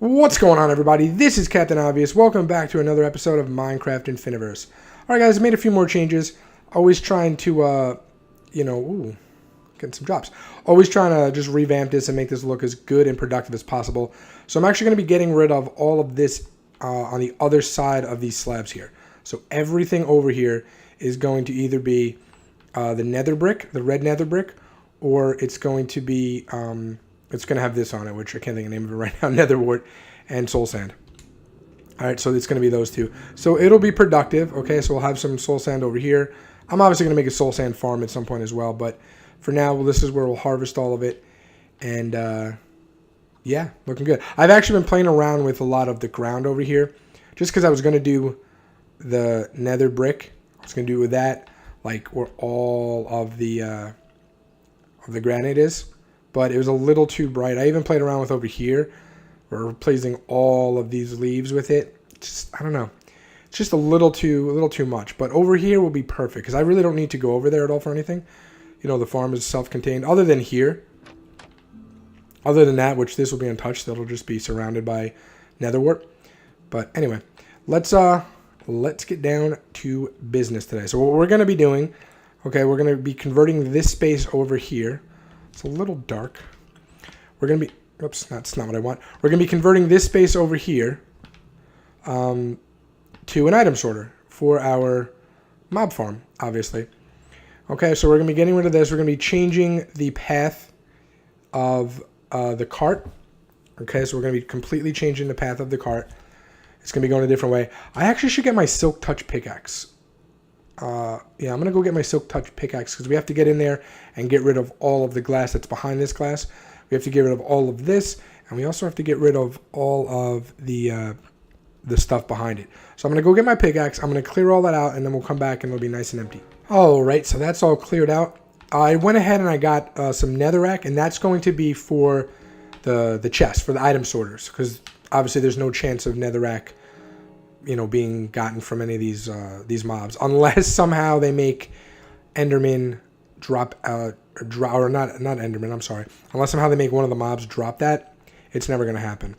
What's going on, everybody? This is Captain Obvious. Welcome back to another episode of Minecraft Infiniverse. Alright guys, I made a few more changes. Always trying to, getting some drops. Always trying to just revamp this and make this look as good and productive as possible. So I'm actually going to be getting rid of all of this on the other side of these slabs here. So everything over here is going to either be the nether brick, the red nether brick, or it's going to be... it's going to have this on it, which I can't think of the name of it right now, nether wart and soul sand. All right, so it's going to be those two. So it'll be productive, okay? So we'll have some soul sand over here. I'm obviously going to make a soul sand farm at some point as well, but for now, well, this is where we'll harvest all of it. And, yeah, looking good. I've actually been playing around with a lot of the ground over here, just because I was going to do the nether brick. I was going to do it with that, like where all of the granite is. But it was a little too bright. I even played around with over here. We're replacing all of these leaves with it. Just, I don't know. It's just a little too much. But over here will be perfect because I really don't need to go over there at all for anything. You know, the farm is self-contained. Other than here. Other than that, which this will be untouched. That'll just be surrounded by nether wart. But anyway, let's get down to business today. So what we're going to be doing, okay, we're going to be converting this space over here. It's a little dark. We're going to be... Oops, that's not what I want. We're going to be converting this space over here to an item sorter for our mob farm, obviously. Okay, so we're going to be getting rid of this. We're going to be changing the path of the cart. Okay, so we're going to be completely changing the path of the cart. It's going to be going a different way. I actually should get my silk touch pickaxe. Yeah, I'm going to go get my silk touch pickaxe because we have to get in there and get rid of all of the glass that's behind this glass. We have to get rid of all of this, and we also have to get rid of all of the stuff behind it. So I'm going to go get my pickaxe. I'm going to clear all that out, and then we'll come back, and it'll be nice and empty. All right, so that's all cleared out. I went ahead and I got some netherrack, and that's going to be for the chest, for the item sorters, because obviously there's no chance of netherrack, you know, being gotten from any of these mobs, unless somehow they make Enderman drop or not Enderman. I'm sorry. Unless somehow they make one of the mobs drop that, it's never going to happen.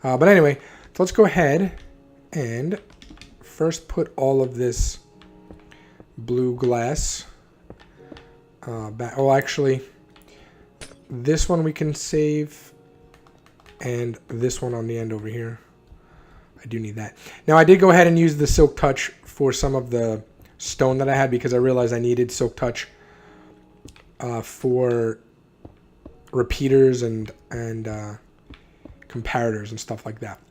But anyway, so let's go ahead and first put all of this blue glass back. Oh, actually, this one we can save, and this one on the end over here. I do need that. Now, I did go ahead and use the silk touch for some of the stone that I had because I realized I needed silk touch for repeaters and comparators and stuff like that.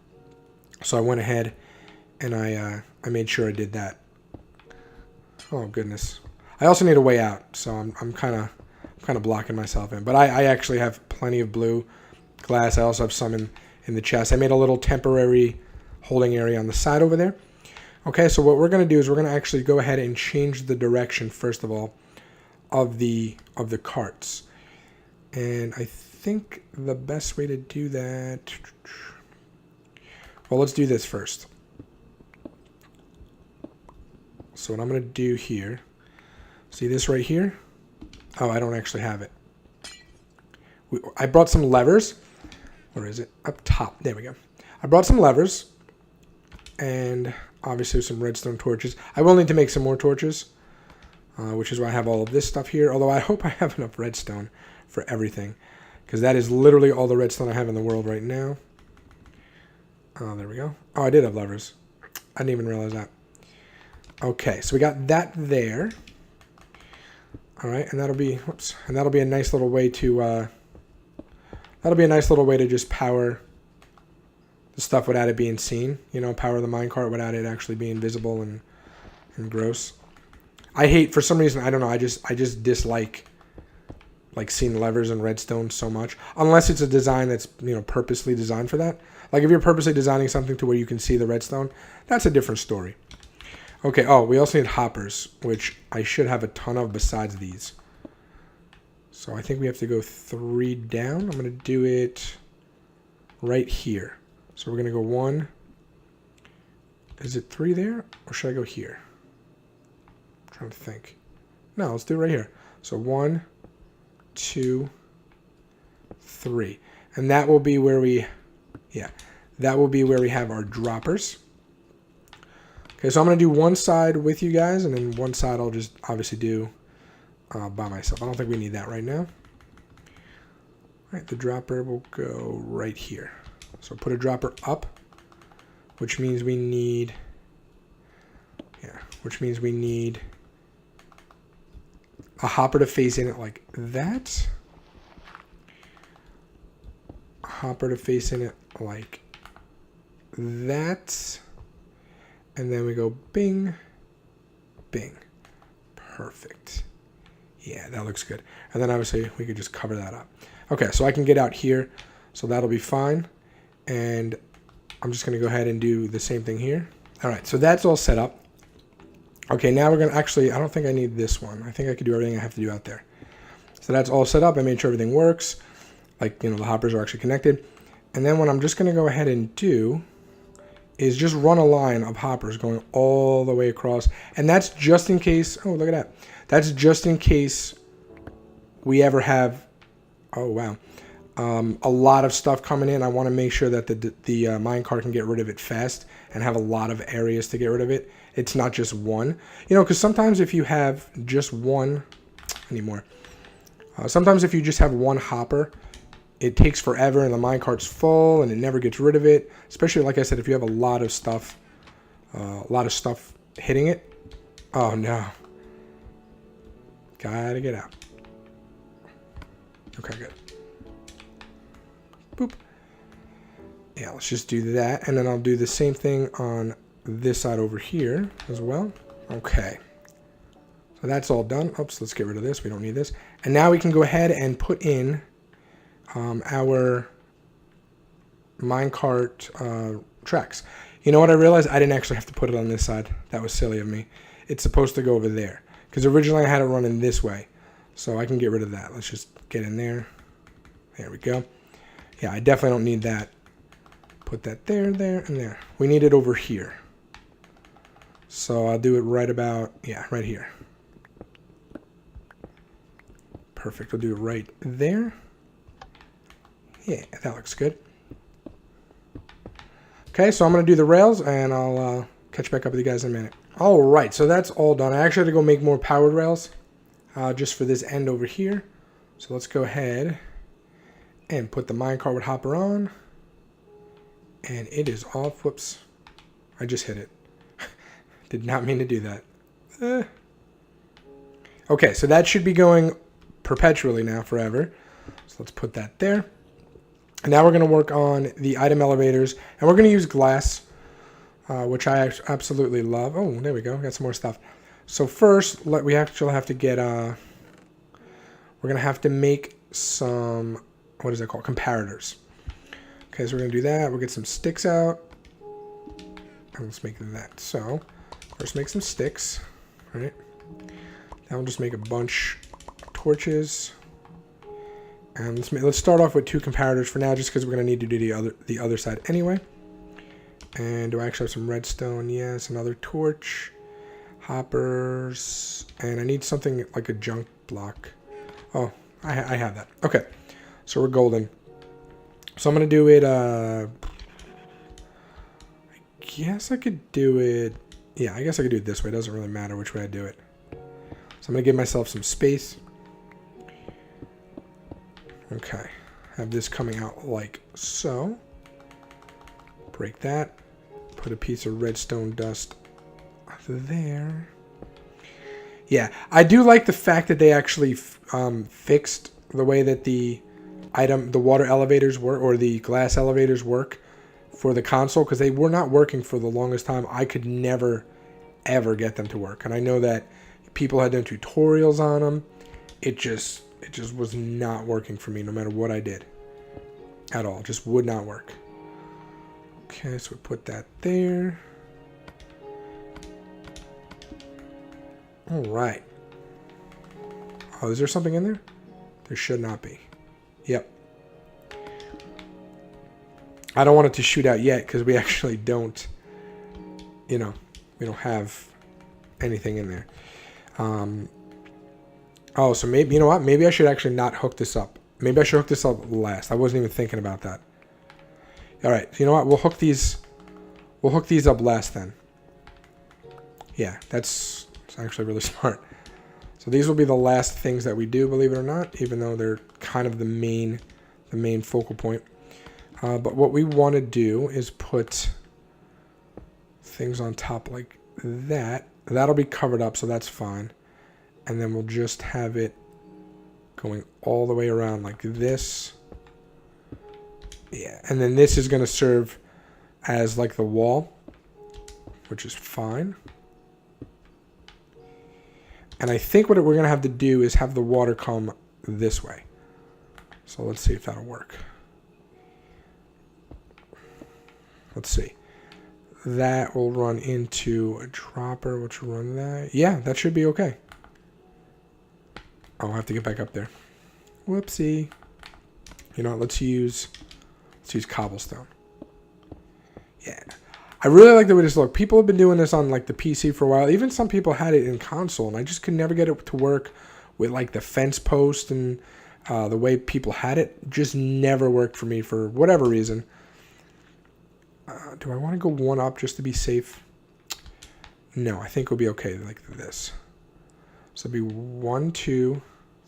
So I went ahead and I made sure I did that. Oh goodness! I also need a way out, so I'm kind of blocking myself in. But I actually have plenty of blue glass. I also have some in the chest. I made a little temporary holding area on the side over there. Okay, so what we're going to do is we're going to actually go ahead and change the direction, first of all, of the carts. And I think the best way to do that... Well, let's do this first. So what I'm going to do here... See this right here? Oh, I don't actually have it. I brought some levers. Where is it? Up top. There we go. I brought some levers. And obviously some redstone torches. I will need to make some more torches, which is why I have all of this stuff here. Although I hope I have enough redstone for everything, because that is literally all the redstone I have in the world right now. Oh, there we go. Oh, I did have levers. I didn't even realize that. Okay, so we got that there. All right, and that'll be a nice little way to just power the stuff without it being seen, you know, power the minecart without it actually being visible and gross. I hate, for some reason, I don't know, I just dislike like seeing levers and redstone so much, unless it's a design that's, you know, purposely designed for that. Like if you're purposely designing something to where you can see the redstone, that's a different story. Okay, oh, we also need hoppers, which I should have a ton of besides these. So I think we have to go 3 down. I'm going to do it right here. So we're going to go 1. Is it 3 there? Or should I go here? I'm trying to think. No, let's do it right here. So 1, 2, 3. And that will be where we, yeah, that will be where we have our droppers. Okay, so I'm going to do one side with you guys, and then one side I'll just obviously do by myself. I don't think we need that right now. All right, the dropper will go right here. So put a dropper up, which means we need, a hopper to face in it like that. A hopper to face in it like that. And then we go bing, bing. Perfect. Yeah, that looks good. And then obviously we could just cover that up. Okay, so I can get out here. So that'll be fine. And I'm just going to go ahead and do the same thing here. All right, so that's all set up. Okay, now we're going to actually, I don't think I need this one. I think I could do everything I have to do out there. So that's all set up. I made sure everything works. Like, the hoppers are actually connected. And then what I'm just going to go ahead and do is just run a line of hoppers going all the way across. And that's just in case, oh, look at that. That's just in case we ever have, oh, wow, a lot of stuff coming in. I want to make sure that the minecart can get rid of it fast and have a lot of areas to get rid of it. It's not just one. Because sometimes if you have just one, sometimes if you just have one hopper, it takes forever and the minecart's full and it never gets rid of it. Especially, like I said, if you have a lot of stuff hitting it. Oh, no. Gotta get out. Okay, good. Boop. Yeah, let's just do that. And then I'll do the same thing on this side over here as well. Okay. So that's all done. Oops, let's get rid of this. We don't need this. And now we can go ahead and put in our minecart tracks. You know what I realized? I didn't actually have to put it on this side. That was silly of me. It's supposed to go over there. Because originally I had it running this way. So I can get rid of that. Let's just get in there. There we go. Yeah, I definitely don't need that. Put that there, there, and there. We need it over here. So I'll do it right about, yeah, right here. Perfect. We'll do it right there. Yeah, that looks good. Okay, so I'm going to do the rails, and I'll catch back up with you guys in a minute. All right, so that's all done. I actually had to go make more powered rails just for this end over here. So let's go ahead and put the minecart with hopper on. And it is off. Whoops. I just hit it. Did not mean to do that. Okay, so that should be going perpetually now, forever. So let's put that there. And now we're going to work on the item elevators. And we're going to use glass, which I absolutely love. Oh, there we go. Got some more stuff. So first, we actually have to get, we're going to have to make some, what is that called? Comparators. Okay, so we're going to do that. We'll get some sticks out. And let's make that. So, first make some sticks. All right. Now we'll just make a bunch of torches. And let's start off with 2 comparators for now, just because we're going to need to do the other side anyway. And do I actually have some redstone? Yes, another torch. Hoppers. And I need something like a junk block. Oh, I have that. Okay, so we're golden. So I'm going to do it, I guess I could do it, yeah, I guess I could do it this way. It doesn't really matter which way I do it. So I'm going to give myself some space. Okay, have this coming out like so. Break that. Put a piece of redstone dust there. Yeah, I do like the fact that they actually fixed the way that the water elevators work, or the glass elevators work for the console, because they were not working for the longest time. I could never, ever get them to work. And I know that people had done tutorials on them. It just was not working for me no matter what I did. At all. Just would not work. Okay, so we put that there. Alright. Oh, is there something in there? There should not be. Yep. I don't want it to shoot out yet because we actually don't, we don't have anything in there. Oh, so maybe, you know what? Maybe I should actually not hook this up. Maybe I should hook this up last. I wasn't even thinking about that. All right, you know what? We'll hook these up last then. Yeah, that's actually really smart. So these will be the last things that we do, believe it or not, even though they're kind of the main focal point. But what we want to do is put things on top like that. That'll be covered up, so that's fine. And then we'll just have it going all the way around like this. Yeah, and then this is going to serve as like the wall, which is fine. And I think what we're going to have to do is have the water come this way. So let's see if that'll work. Let's see. That will run into a dropper, which will run that. Yeah, that should be okay. Oh, I'll have to get back up there. Whoopsie. You know what? Let's use cobblestone. Yeah. I really like the way this looks. People have been doing this on like the PC for a while. Even some people had it in console, and I just could never get it to work with like the fence post and the way people had it. Just never worked for me for whatever reason. Do I want to go one up just to be safe? No, I think we'll be okay like this. So it'll be 1, 2,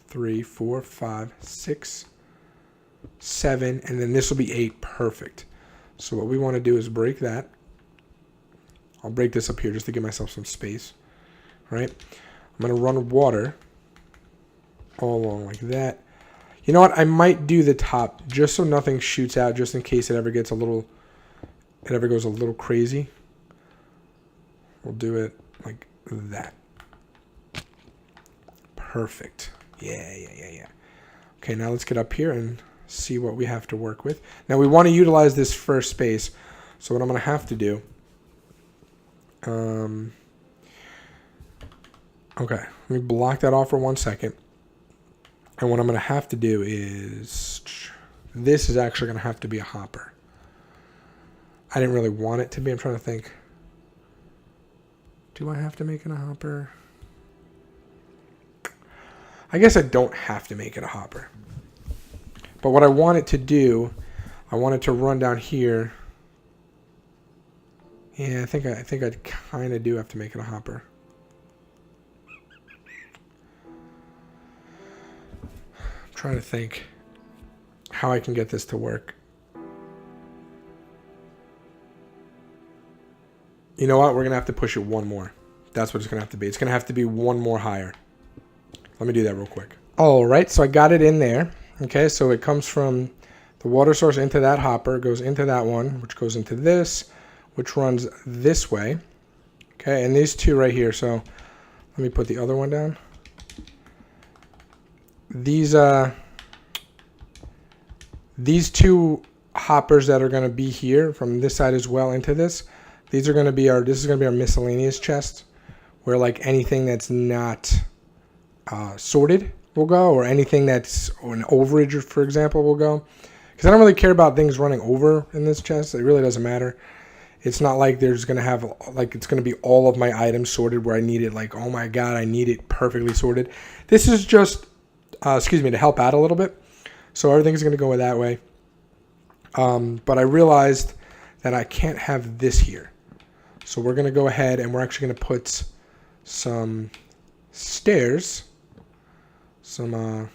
3, 4, 5, 6, 7, and then this will be 8. Perfect. So what we want to do is break that. I'll break this up here just to give myself some space. All right. I'm going to run water all along like that. You know what? I might do the top just so nothing shoots out, just in case it ever gets it ever goes a little crazy. We'll do it like that. Perfect. Yeah. Okay, now let's get up here and see what we have to work with. Now we want to utilize this first space. So what I'm going to have to do. Okay, let me block that off for 1 second. And what I'm going to have to do is, this is actually going to have to be a hopper. I didn't really want it to be. I'm trying to think. Do I have to make it a hopper? I guess I don't have to make it a hopper. But what I want it to do, I want it to run down here. Yeah, I think I kind of do have to make it a hopper. I'm trying to think how I can get this to work. You know what? We're going to have to push it one more. That's what it's going to have to be. It's going to have to be one more higher. Let me do that real quick. All right, so I got it in there. Okay, so it comes from the water source into that hopper, goes into that one, which goes into this, which runs this way. Okay, and these two right here. So let me put the other one down. These two hoppers that are going to be here from this side as well into this. These are going to be this is going to be our miscellaneous chest, where like anything that's not sorted will go, or anything that's an overage, for example, will go. Because I don't really care about things running over in this chest. It really doesn't matter. It's not like there's going to have, like, it's going to be all of my items sorted where I need it, like, oh my god, I need it perfectly sorted. This is just, to help out a little bit. So everything's going to go that way. But I realized that I can't have this here. So we're going to go ahead and we're actually going to put some stairs, some,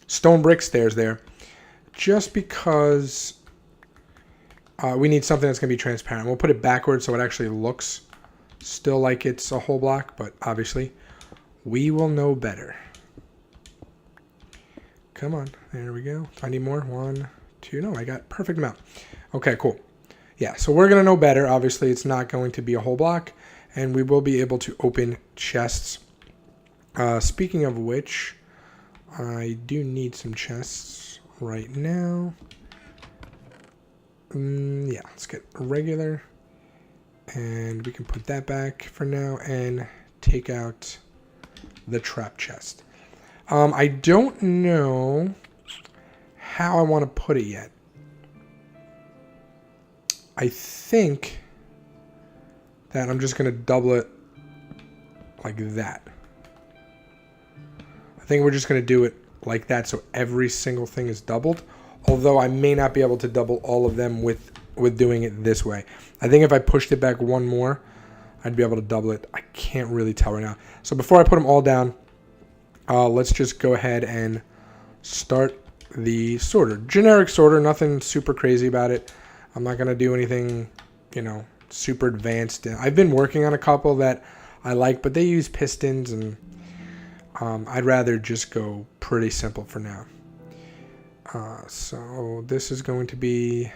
stone brick stairs there, just because we need something that's going to be transparent. We'll put it backwards so it actually looks still like it's a whole block, but obviously we will know better. Come on, there we go. If I need more, 1, 2, no, I got perfect amount. Okay, cool. Yeah, so we're going to know better. Obviously, it's not going to be a whole block, and we will be able to open chests. Speaking of which, I do need some chests right now. Yeah, let's get a regular, and we can put that back for now and take out the trap chest. I don't know how I want to put it yet. I think that I'm just going to double it like that. I think we're just going to do it like that so every single thing is doubled. although I may not be able to double all of them with doing it this way. I think if I pushed it back one more, I'd be able to double it. I can't really tell right now. So before I put them all down, let's just go ahead and start the sorter. Generic sorter, nothing super crazy about it. I'm not going to do anything, you know, super advanced. I've been working on a couple that I like, but they use pistons, and I'd rather just go pretty simple for now. So this is going to be,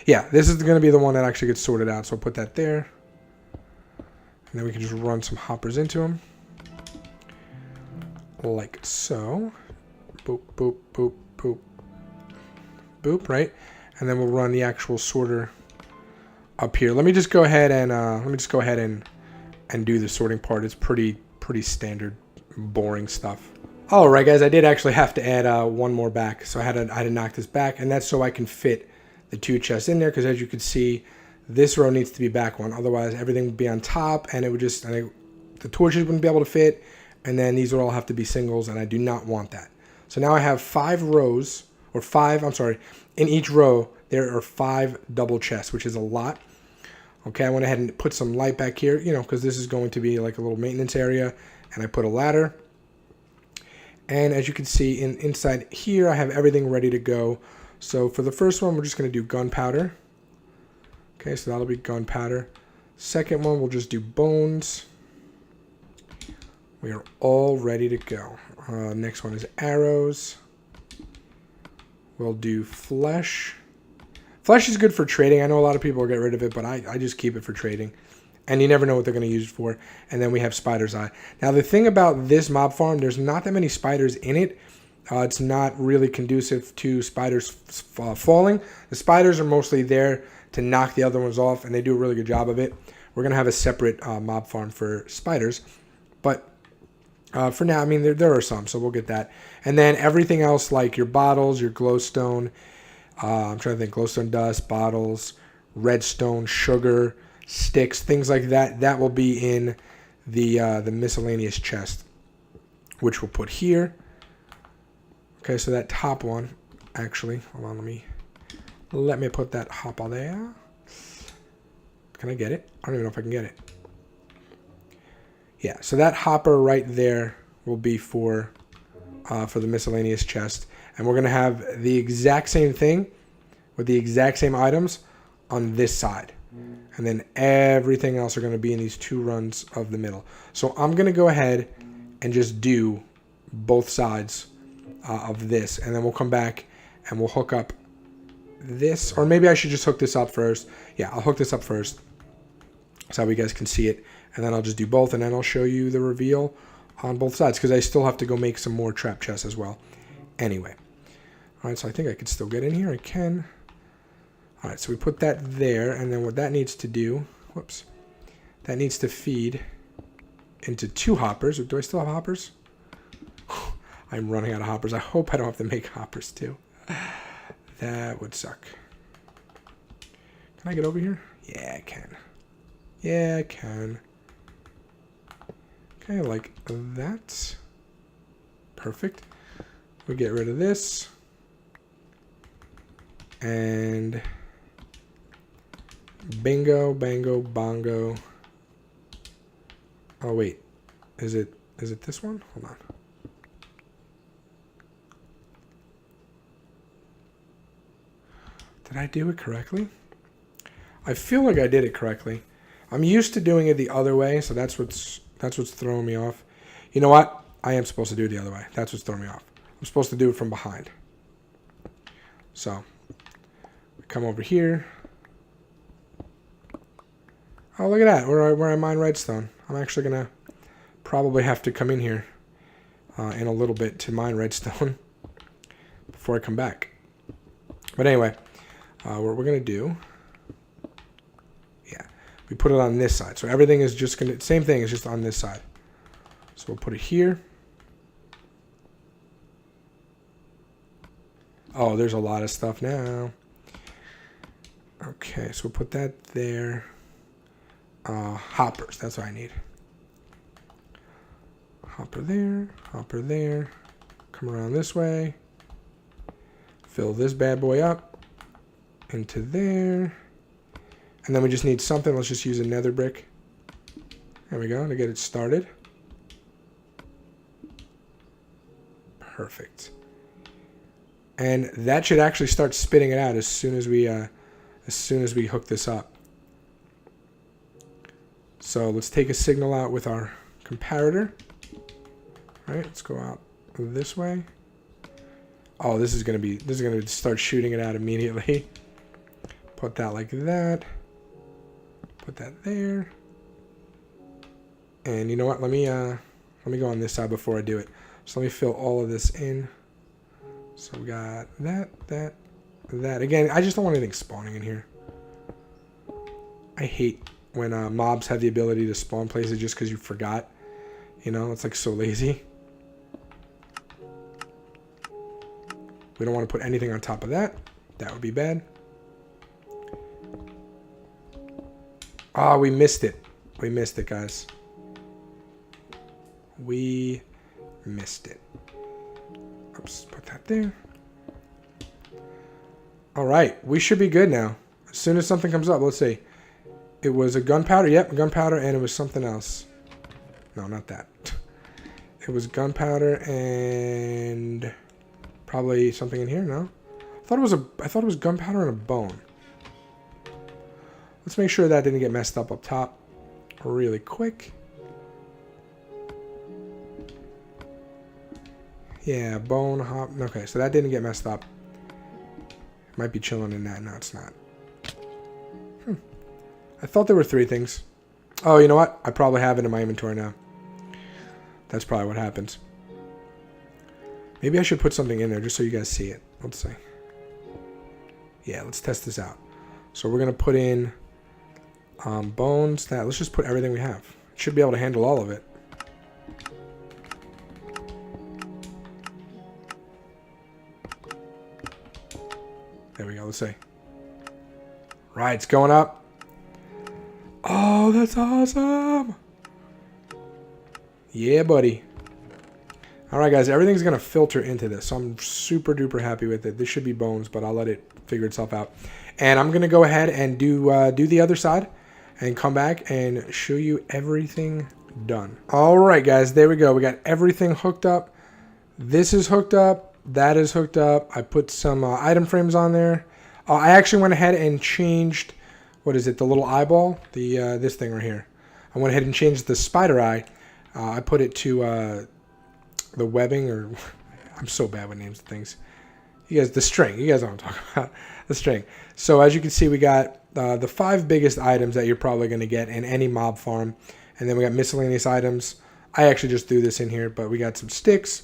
yeah, this is going to be the one that actually gets sorted out. So I'll put that there. And then we can just run some hoppers into them. Like so. Boop, boop, boop, boop. Boop, right? And then we'll run the actual sorter up here. Let me just go ahead and do the sorting part. It's pretty standard, boring stuff. All right, guys, I did actually have to add one more back, so I had to knock this back, and that's so I can fit the 2 chests in there. Because as you can see, this row needs to be back one. Otherwise, everything would be on top, and it would just the torches wouldn't be able to fit, and then these would all have to be singles, and I do not want that. So now I have 5 rows, or 5. I'm sorry. In each row, there are 5 double chests, which is a lot. Okay, I went ahead and put some light back here, you know, because this is going to be like a little maintenance area, and I put a ladder. And as you can see, inside here, I have everything ready to go. So for the first one, we're just going to do gunpowder. Okay, so that'll be gunpowder. Second one, we'll just do bones. We are all ready to go. Next one is arrows. We'll do flesh. Flesh is good for trading. I know a lot of people will get rid of it, but I just keep it for trading. And you never know what they're going to use it for. And then we have spider's eye. Now, the thing about this mob farm, there's not that many spiders in it. It's not really conducive to spiders falling. The spiders are mostly there to knock the other ones off, and they do a really good job of it. We're going to have a separate mob farm for spiders. But for now, I mean, there are some, so we'll get that. And then everything else, like your bottles, your glowstone, I'm trying to think, glowstone dust, bottles, redstone, sugar, sticks, things like that, that will be in the miscellaneous chest, which we'll put here. Okay, so that top one, actually, hold on, let me put that hopper there. Can I get it? I don't even know if I can get it. Yeah, so that hopper right there will be for the miscellaneous chest. And we're going to have the exact same thing with the exact same items on this side. And then everything else are going to be in these 2 runs of the middle. So I'm going to go ahead and just do both sides of this. And then we'll come back and we'll hook up this. Or maybe I should just hook this up first. Yeah, I'll hook this up first so you guys can see it. And then I'll just do both. And then I'll show you the reveal on both sides. Because I still have to go make some more trap chests as well. Anyway. Alright, so I think I could still get in here. I can. Alright, so we put that there, and then what that needs to do, whoops, that needs to feed into 2 hoppers. Do I still have hoppers? I'm running out of hoppers. I hope I don't have to make hoppers too. That would suck. Can I get over here? Yeah, I can. Yeah, I can. Okay, like that. Perfect. We get rid of this. And bingo, bango, bongo. Oh wait, is it this one? Hold on. Did I do it correctly? I feel like I did it correctly. I'm used to doing it the other way, so that's what's throwing me off. You know what? I am supposed to do it the other way. That's what's throwing me off. I'm supposed to do it from behind. So come over here. Oh, look at that. Where I mine redstone. I'm actually going to probably have to come in here in a little bit to mine redstone before I come back. But anyway, what we're going to do, yeah, we put it on this side. So everything is just going to, same thing, it's just on this side. So we'll put it here. Oh, there's a lot of stuff now. Okay, so we'll put that there. Hoppers, that's what I need. Hopper there, come around this way. Fill this bad boy up into there. And then we just need something. Let's just use a nether brick. There we go, to get it started. Perfect. And that should actually start spitting it out as soon as we hook this up. So let's take a signal out with our comparator. All right, let's go out this way. Oh, this is gonna start shooting it out immediately. Put that like that. Put that there. And you know what? Let me go on this side before I do it. So let me fill all of this in. So we got that. Again, I just don't want anything spawning in here. I hate when mobs have the ability to spawn places just because you forgot. You know, it's like so lazy. We don't want to put anything on top of that. That would be bad. Ah, we missed it. We missed it, guys. We missed it. Oops, put that there. Alright, we should be good now. As soon as something comes up, let's see. It was a gunpowder, yep, gunpowder, and it was something else. No, not that. It was gunpowder and probably something in here, no? I thought it was gunpowder and a bone. Let's make sure that didn't get messed up top really quick. Yeah, bone, hop. Okay, so that didn't get messed up. Might be chilling in that. No, it's not. I thought there were 3 things. Oh, you know what? I probably have it in my inventory now. That's probably what happens. Maybe I should put something in there just so you guys see it. Let's see. Yeah, let's test this out. So we're going to put in bones. Let's just put everything we have. Should be able to handle all of it. There we go. Let's see. Right, it's going up. Oh, that's awesome. Yeah, buddy. All right, guys. Everything's going to filter into this. So I'm super duper happy with it. This should be bones, but I'll let it figure itself out. And I'm going to go ahead and do the other side and come back and show you everything done. All right, guys. There we go. We got everything hooked up. This is hooked up. That is hooked up. I put some item frames on there. I actually went ahead and changed, what is it, the little eyeball? This thing right here. I went ahead and changed the spider eye. I put it to the webbing, or I'm so bad with names of things. You guys, the string. You guys know what I'm talking about. The string. So as you can see, we got the 5 biggest items that you're probably going to get in any mob farm. And then we got miscellaneous items. I actually just threw this in here, but we got some sticks,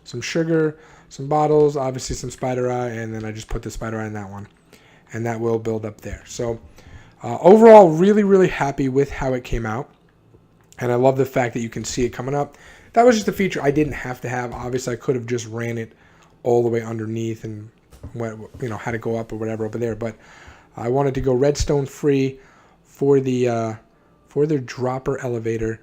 some sugar, some bottles, obviously some spider eye, and then I just put the spider eye in that one. And that will build up there. So overall, really, really happy with how it came out. And I love the fact that you can see it coming up. That was just a feature I didn't have to have. Obviously, I could have just ran it all the way underneath and went, had it go up or whatever over there. But I wanted to go redstone free for their dropper elevator.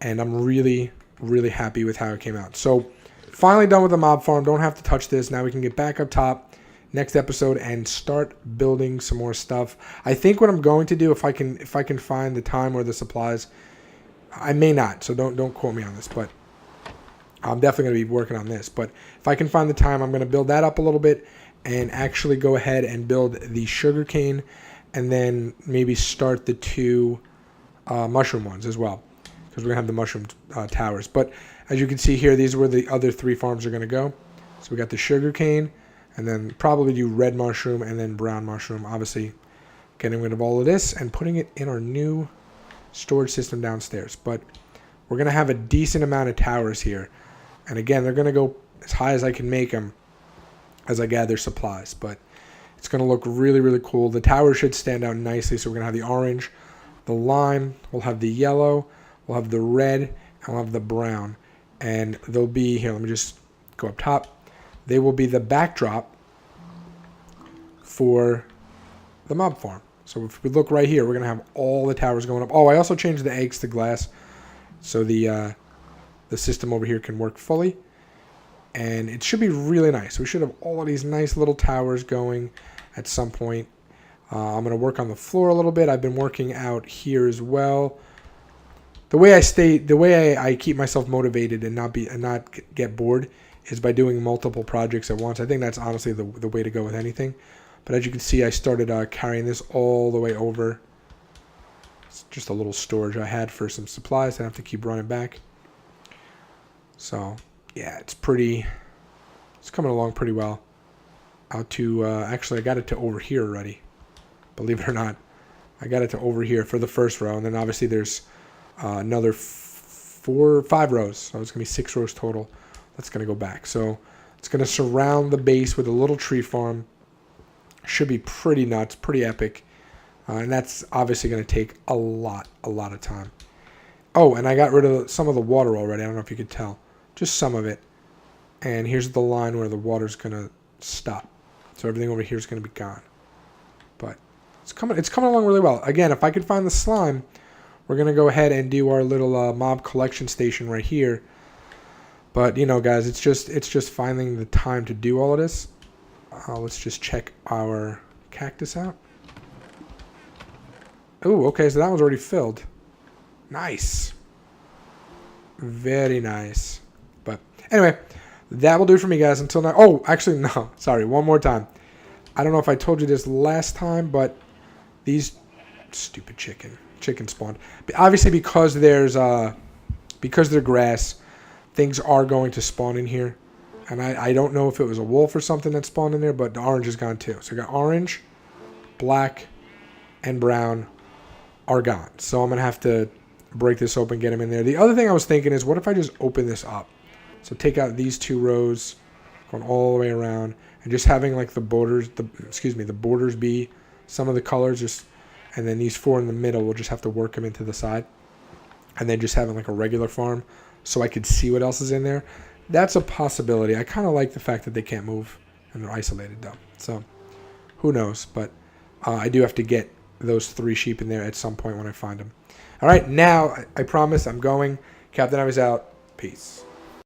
And I'm really, really happy with how it came out. So finally done with the mob farm. Don't have to touch this. Now we can get back up top next episode and start building some more stuff. I think what I'm going to do, if I can find the time or the supplies, I may not, so don't quote me on this, but I'm definitely going to be working on this. But if I can find the time, I'm going to build that up a little bit and actually go ahead and build the sugarcane, and then maybe start the 2 mushroom ones as well, because we're going to have the mushroom towers. But as you can see here, these are where the other 3 farms are going to go. So we got the sugarcane, and then probably do red mushroom and then brown mushroom. Obviously, getting rid of all of this and putting it in our new storage system downstairs. But we're going to have a decent amount of towers here. And again, they're going to go as high as I can make them as I gather supplies. But it's going to look really, really cool. The tower should stand out nicely. So we're going to have the orange, the lime, we'll have the yellow, we'll have the red, and we'll have the brown. And they'll be, here, let me just go up top. They will be the backdrop for the mob farm. So if we look right here, we're going to have all the towers going up. Oh, I also changed the eggs to glass so the system over here can work fully. And it should be really nice. We should have all of these nice little towers going at some point. I'm going to work on the floor a little bit. I've been working out here as well. The way I keep myself motivated and not get bored is by doing multiple projects at once. I think that's honestly the way to go with anything. But as you can see, I started carrying this all the way over. It's just a little storage I had for some supplies. I have to keep running back. So yeah, it's coming along pretty well. Out to actually, I got it to over here already. Believe it or not, I got it to over here for the first row, and then obviously there's another 5 rows. So it's gonna be 6 rows total. That's gonna go back. So it's gonna surround the base with a little tree farm. Should be pretty nuts, pretty epic, and that's obviously gonna take a lot of time. Oh, and I got rid of some of the water already. I don't know if you could tell, just some of it. And here's the line where the water's gonna stop. So everything over here is gonna be gone. But it's coming along really well. Again, if I could find the slime, we're gonna go ahead and do our little mob collection station right here. But you know, guys, it's just finding the time to do all of this. Let's just check our cactus out. Oh, okay, so that one's already filled. Nice. Very nice. But anyway, that will do it for me, guys. Until now. Oh, actually, no. Sorry, one more time. I don't know if I told you this last time, but these stupid chicken spawned. But obviously, because they're grass, things are going to spawn in here. And I don't know if it was a wolf or something that spawned in there, but the orange is gone too. So we got orange, black, and brown are gone. So I'm going to have to break this open, get them in there. The other thing I was thinking is, what if I just open this up? So take out these 2 rows, going all the way around, and just having like the borders be some of the colors, just, and then these 4 in the middle, we'll just have to work them into the side. And then just having like a regular farm so I could see what else is in there. That's a possibility. I kind of like the fact that they can't move and they're isolated though. So who knows? But I do have to get those 3 sheep in there at some point when I find them. All right, now I promise I'm going. Captain I was out. Peace.